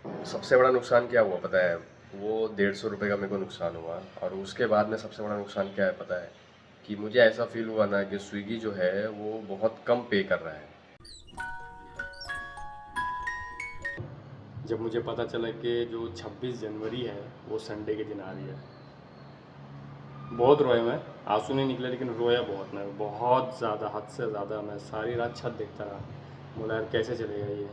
सबसे बड़ा नुकसान क्या हुआ पता है? वो 150 रुपये का मेरे को नुकसान हुआ। और उसके बाद में सबसे बड़ा नुकसान क्या है पता है? कि मुझे ऐसा फील हुआ ना कि स्विगी जो है वो बहुत कम पे कर रहा है। जब मुझे पता चला कि जो 26 जनवरी है वो संडे के दिन आ रही है, बहुत रोया मैं। आंसू नहीं निकले लेकिन रोया बहुत, मैं बहुत ज़्यादा, हद से ज़्यादा। मैं सारी रात छत देखता रहा, बोला यार कैसे चलेगा ये।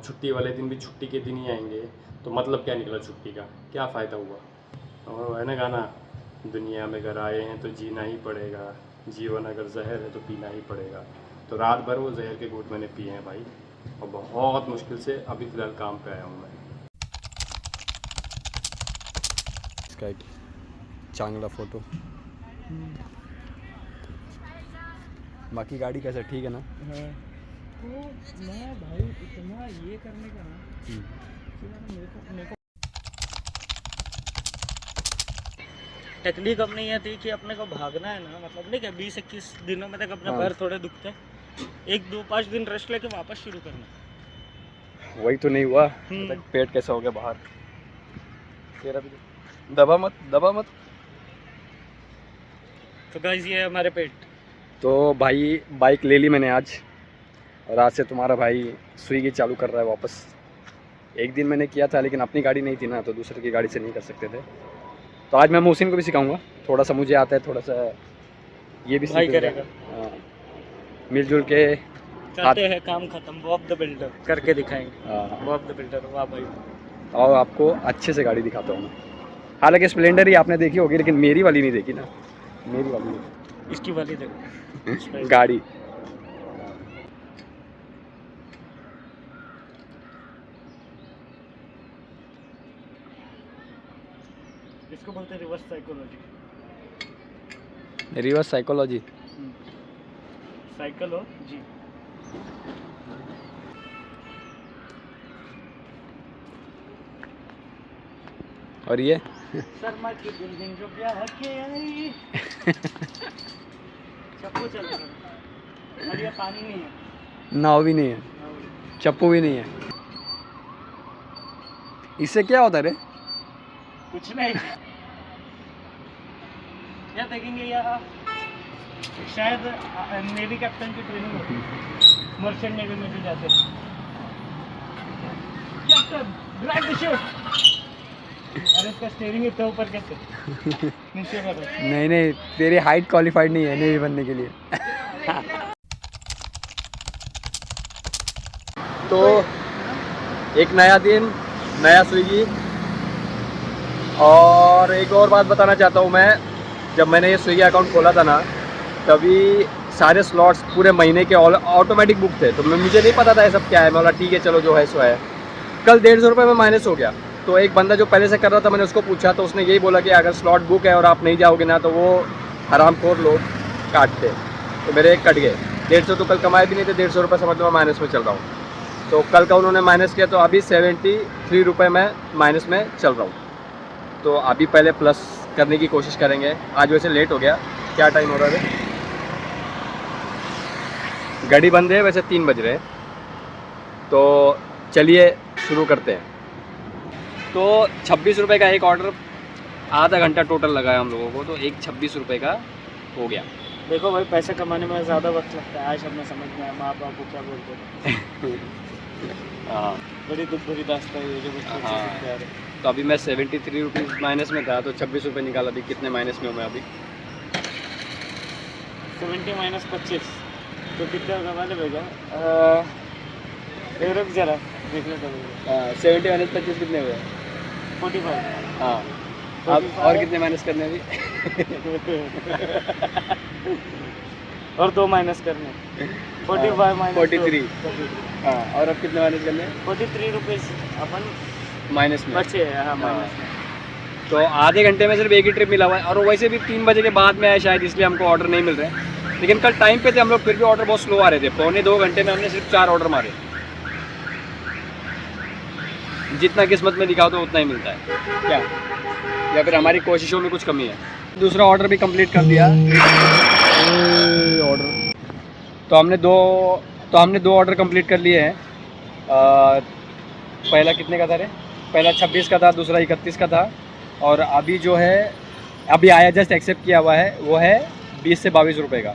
छुट्टी वाले दिन भी छुट्टी के दिन ही आएंगे तो मतलब क्या निकला छुट्टी का, क्या फ़ायदा हुआ। और है ना गाना, दुनिया में अगर आए हैं तो जीना ही पड़ेगा, जीवन अगर जहर है तो पीना ही पड़ेगा। तो रात भर वो जहर के घूंट मैंने पिए हैं भाई, और बहुत मुश्किल से अभी फ़िलहाल काम पे आया हूँ मैं। इसका एक चांगला फ़ोटो। बाकी गाड़ी कैसा, ठीक है ना? हाँ, तो मैं भाई इतना ये करने का ना कि यार मेरे को टेक्निक अपनी ये थी कि अपने को भागना है ना, मतलब नहीं क्या 20-21 दिनों में तक अपने हाँ। पैर थोड़े दुखते हैं, 1-2-5 दिन रेस्ट लेके वापस शुरू करना। वही तो नहीं हुआ। पेट कैसा हो गया बाहर, तेरा भी दबा मत, दबा मत। तो गाइस ये है हमारे पेट। तो भाई बाइक ले ली मैंने आज, और आज से तुम्हारा भाई स्विगी चालू कर रहा है वापस। एक दिन मैंने किया था लेकिन अपनी गाड़ी नहीं थी ना, तो दूसरे की गाड़ी से नहीं कर सकते थे। तो आज मैं मोहसिन को भी सिखाऊंगा, थोड़ा सा मुझे आता है, थोड़ा सा ये भी भाई सीखेगा। करेगा। हाँ, मिलजुल के। करते हैं काम खत्म, बॉब द बिल्डर करके दिखाएंगे। हाँ, बॉब द बिल्डर, वाह भाई। और आपको अच्छे से गाड़ी दिखाता हूँ मैं। हालांकि स्प्लेंडर ही आपने देखी होगी, लेकिन मेरी वाली नहीं देखी ना, मेरी वाली नहीं। इसकी वाली देखो गाड़ी इसको बोलते हैं reverse psychology. Reverse psychology. Cycle हो जी। और ये शर्मा की बिल्डिंग जो ब्याह के आई चप्पू चल रहा है। और ये पानी नहीं है, नाव भी नहीं है, चप्पू भी नहीं है। इससे क्या होता है रे? कुछ नहीं। यह देखेंगे यहाँ शायद नेवी कैप्टन की ट्रेनिंग होती है, मर्चेंट नेवी में भी जाते हैं। Captain drive the ship. अरे इसका स्टीयरिंग इतना ऊपर कैसे, नीचे करो। नहीं नहीं, तेरी हाइट क्वालिफाइड नहीं है नेवी बनने के लिए। तो एक नया दिन, नया स्विगी। और एक और बात बताना चाहता हूँ मैं, जब मैंने ये स्विगी अकाउंट खोला था ना, तभी सारे स्लॉट्स पूरे महीने के ऑटोमेटिक बुक थे। तो मुझे नहीं पता था ये सब क्या है। मैं बोला ठीक है चलो जो है सो है। कल 150 रुपये में माइनस हो गया। तो एक बंदा जो पहले से कर रहा था, मैंने उसको पूछा तो उसने यही बोला कि अगर स्लॉट बुक है और आप नहीं जाओगे ना तो वो हरामखोर लोग काटते। तो मेरे एक कट गए 150। तो कल कमाए भी नहीं थे 150 रुपये, समझ लो माइनस में चल रहा हूँ। तो कल का उन्होंने माइनस किया तो अभी 73 रुपये में माइनस में चल रहा हूँ। तो अभी पहले प्लस करने की कोशिश करेंगे। आज वैसे लेट हो गया। क्या टाइम हो रहा है? गाड़ी बंद है वैसे, 3 बज रहे हैं। तो चलिए शुरू करते हैं। तो 26 रुपये का एक ऑर्डर, आधा घंटा टोटल लगाया हम लोगों को, तो एक 26 रुपये का हो गया। देखो भाई, पैसे कमाने में ज़्यादा वक्त लगता है। आज हमें समझ में आया माँ बाप को क्या बोलते हैं। हाँ बड़ी दुख भरी दास्तान है ये जो बच्चे हाँ। सीखते आ रहे हैं। तो अभी मैं 73 रुपीज़ माइनस में था, तो 26 रुपये निकाला। अभी कितने माइनस में हूँ मैं अभी? 70 माइनस 25 तो कितना कमा ले भैया? रुक जरा देखने तो भैया। 70 माइनस 25 कितने हुए? 45। हाँ, अब और कितने माइनस करने अभी? और 2 माइनस करने, 45 माइनस 43। हाँ, और अब कितने माइनस करने? 43 रुपीज़ अपन माइनस में बचे हैं। हाँ माइनस में। तो आधे घंटे में सिर्फ एक ही ट्रिप मिला हुआ है, और वैसे भी 3 बजे के बाद में आया शायद, इसलिए हमको ऑर्डर नहीं मिल रहे हैं। लेकिन कल टाइम पे थे हम लोग, फिर भी ऑर्डर बहुत स्लो आ रहे थे। 1.25 घंटे में हमने सिर्फ 4 ऑर्डर मारे। जितना किस्मत में लिखा हो तो उतना ही मिलता है क्या, या फिर हमारी कोशिशों में कुछ कमी है? दूसरा ऑर्डर भी कंप्लीट कर दिया। ऑर्डर तो हमने दो ऑर्डर कंप्लीट कर लिए हैं। पहला कितने का था रे? पहला 26 का था, दूसरा 31 का था, और अभी जो है अभी आया जस्ट एक्सेप्ट किया हुआ है वो है 20 से 22 रुपये का।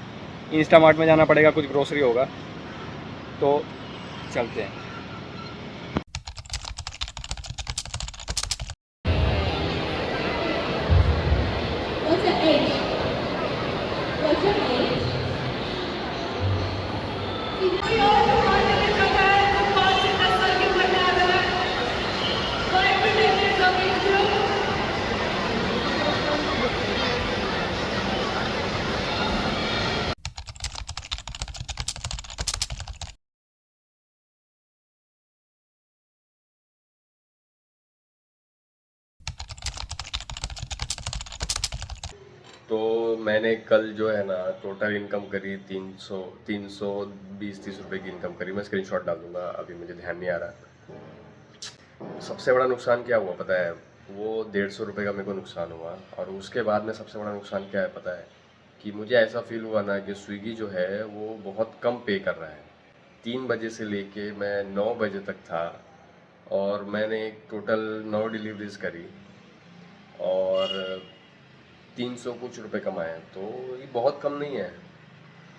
इंस्टामार्ट में जाना पड़ेगा, कुछ ग्रोसरी होगा, तो चलते हैं। What's your age? What's your age? तो मैंने कल जो है ना टोटल इनकम करी 320-30 रुपए की इनकम करी। मैं स्क्रीनशॉट डाल दूंगा, अभी मुझे ध्यान नहीं आ रहा। सबसे बड़ा नुकसान क्या हुआ पता है? वो 150 रुपये का मेरे को नुकसान हुआ। और उसके बाद में सबसे बड़ा नुकसान क्या है पता है? कि मुझे ऐसा फील हुआ ना कि स्विगी जो है वो बहुत कम पे कर रहा है। 3 बजे से लेके मैं 9 बजे तक था, और मैंने टोटल 9 डिलीवरीज करी और 300 कुछ रुपए कमाए। तो ये बहुत कम नहीं है।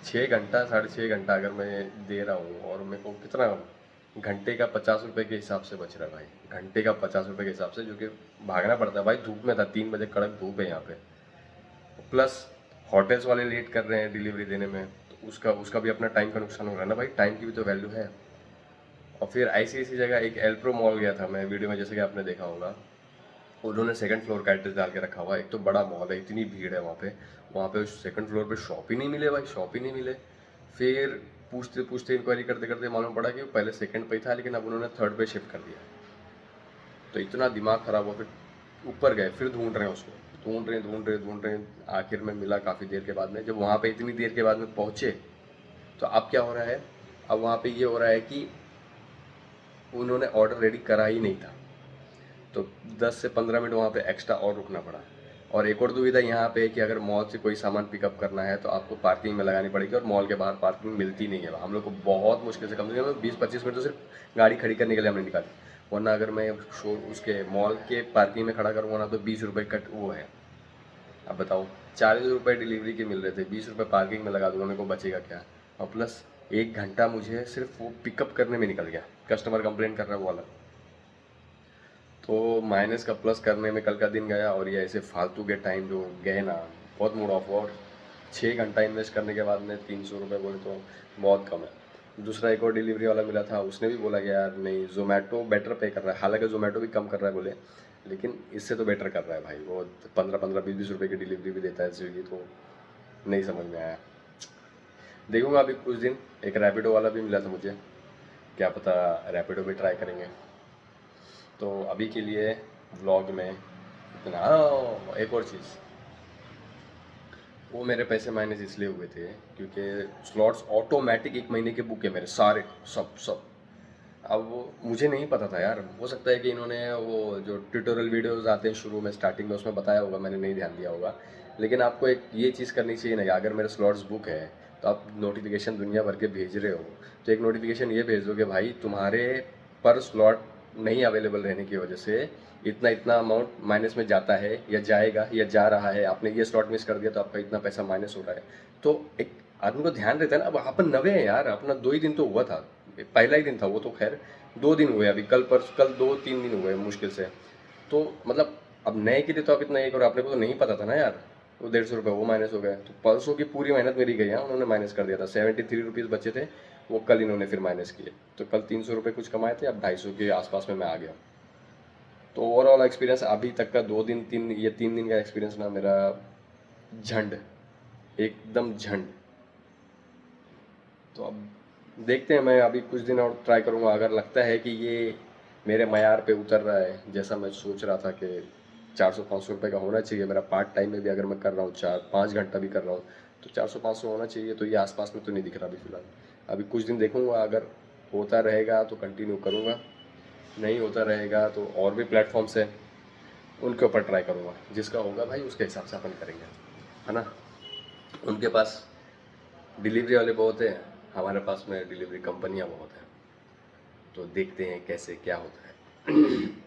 6 घंटा 6.5 घंटा अगर मैं दे रहा हूँ, और मेरे को कितना घंटे का 50 रुपये के हिसाब से बच रहा है भाई। घंटे का 50 रुपये के हिसाब से, जो कि भागना पड़ता है भाई। धूप में था, 3 बजे कड़क धूप है यहाँ पे, प्लस होटल्स वाले लेट कर रहे हैं डिलीवरी देने में, तो उसका भी अपना टाइम का नुकसान हो रहा है ना भाई। टाइम की भी तो वैल्यू है। और फिर ऐसी ऐसी जगह, एक एल्प्रो मॉल गया था मैं वीडियो में, जैसे कि आपने देखा होगा, उन्होंने सेकंड फ्लोर का एड्रेस डाल के रखा हुआ है। एक तो बड़ा मॉल है, इतनी भीड़ है वहाँ पे सेकंड फ्लोर पे शॉप ही नहीं मिले भाई, शॉप ही नहीं मिले। फिर पूछते पूछते इंक्वायरी करते करते मालूम पड़ा कि वो पहले सेकंड पे ही था, लेकिन अब उन्होंने थर्ड पे शिफ्ट कर दिया। तो इतना दिमाग खराब हुआ। फिर ऊपर गए, फिर ढूंढ रहे हैं उसको, ढूंढ रहे हैं। आखिर में मिला काफ़ी देर के बाद में। जब वहाँ पे इतनी देर के बाद में पहुँचे, तो अब क्या हो रहा है? अब वहाँ पे ये हो रहा है कि उन्होंने ऑर्डर रेडी करा ही नहीं था, तो 10 से 15 मिनट वहाँ पे एक्स्ट्रा और रुकना पड़ा। और एक और दुविधा यहाँ पे है कि अगर मॉल से कोई सामान पिकअप करना है तो आपको पार्किंग में लगानी पड़ेगी, और मॉल के बाहर पार्किंग मिलती नहीं है। हम लोग को बहुत मुश्किल से, कम से कम 20-25 मिनट तो सिर्फ गाड़ी खड़ी करने के लिए हमने निकाली। वरना अगर मैं उसके मॉल के पार्किंग में खड़ा करूँगा ना, तो 20 रुपये कट वो है। अब बताओ, 40 रुपये डिलीवरी के मिल रहे थे, 20 रुपये पार्किंग में लगा दूंगा, मेरे को बचेगा क्या? और प्लस 1 घंटा मुझे सिर्फ वो पिकअप करने में निकल गया। कस्टमर कंप्लेन कर रहा है वो अलग। तो माइनस का प्लस करने में कल का दिन गया, और ये ऐसे फालतू के टाइम जो गए ना, बहुत मूड ऑफ हुआ। और 6 घंटा इन्वेस्ट करने के बाद में 300 रुपये बोले तो बहुत कम है। दूसरा एक और डिलीवरी वाला मिला था, उसने भी बोला कि यार नहीं, जोमेटो बेटर पे कर रहा है। हालांकि जोमेटो भी कम कर रहा है बोले, लेकिन इससे तो बेटर कर रहा है भाई। वो 15-15, 20-20 रुपये की डिलीवरी भी देता है स्विगी। तो नहीं समझ में आया। देखूंगा अभी कुछ दिन। एक रैपिडो वाला भी मिला था मुझे, क्या पता रैपिडो भी ट्राई करेंगे। तो अभी के लिए व्लॉग में इतना। हाँ, एक और चीज़, वो मेरे पैसे माइनस इसलिए हुए थे क्योंकि स्लॉट्स ऑटोमेटिक 1 महीने के बुक है मेरे सारे, सब। अब वो मुझे नहीं पता था यार। हो सकता है कि इन्होंने वो जो ट्यूटोरियल वीडियोस आते हैं शुरू में स्टार्टिंग में, उसमें बताया होगा, मैंने नहीं ध्यान दिया होगा। लेकिन आपको एक ये चीज़ करनी चाहिए ना, अगर मेरे स्लॉट्स बुक है तो आप नोटिफिकेशन दुनिया भर के भेज रहे हो, तो एक नोटिफिकेशन ये भेज दो कि भाई तुम्हारे पर स्लॉट नहीं अवेलेबल रहने की वजह से इतना इतना अमाउंट माइनस में जाता है, या जाएगा, या जा रहा है। आपने ये स्लॉट मिस कर दिया तो आपका इतना पैसा माइनस हो रहा है। तो एक आदमी को ध्यान रहता है ना। अब अपन नवे हैं यार, अपना 2 ही दिन तो हुआ था, पहला ही दिन था वो, तो खैर 2 दिन हुए अभी, कल 2-3 दिन हुए मुश्किल से। तो मतलब अब नए के लिए तो आप इतना एक, और अपने को तो नहीं पता था ना यार। वो 150 रुपये वो माइनस हो गया, तो परसों की पूरी मेहनत मेरी गई है। उन्होंने माइनस कर दिया था, 73 रुपीज़ बचे थे, वो कल इन्होंने फिर माइनस किए। तो कल 300 रुपये कुछ कमाए थे, अब 250 के आसपास में मैं आ गया। तो ओवरऑल एक्सपीरियंस अभी तक का 3 दिन का एक्सपीरियंस ना मेरा झंड, एकदम झंड। तो अब देखते हैं, मैं अभी कुछ दिन और ट्राई करूँगा। अगर लगता है कि ये मेरे मयार पे उतर रहा है, जैसा मैं सोच रहा था कि 400-500 रुपये का होना चाहिए मेरा, पार्ट टाइम में भी अगर मैं कर रहा हूँ 4-5 घंटा भी कर रहा हूँ, तो 400-500 होना चाहिए। तो ये आसपास में तो नहीं दिख रहा अभी फ़िलहाल। अभी कुछ दिन देखूँगा, अगर होता रहेगा तो कंटिन्यू करूँगा, नहीं होता रहेगा तो और भी प्लेटफॉर्म्स है उनके ऊपर ट्राई करूँगा। जिसका होगा भाई उसके हिसाब से अपन करेंगे, है ना। उनके पास डिलीवरी वाले बहुत हैं, हमारे पास में डिलीवरी कंपनियां बहुत हैं। तो देखते हैं कैसे क्या होता है। 8.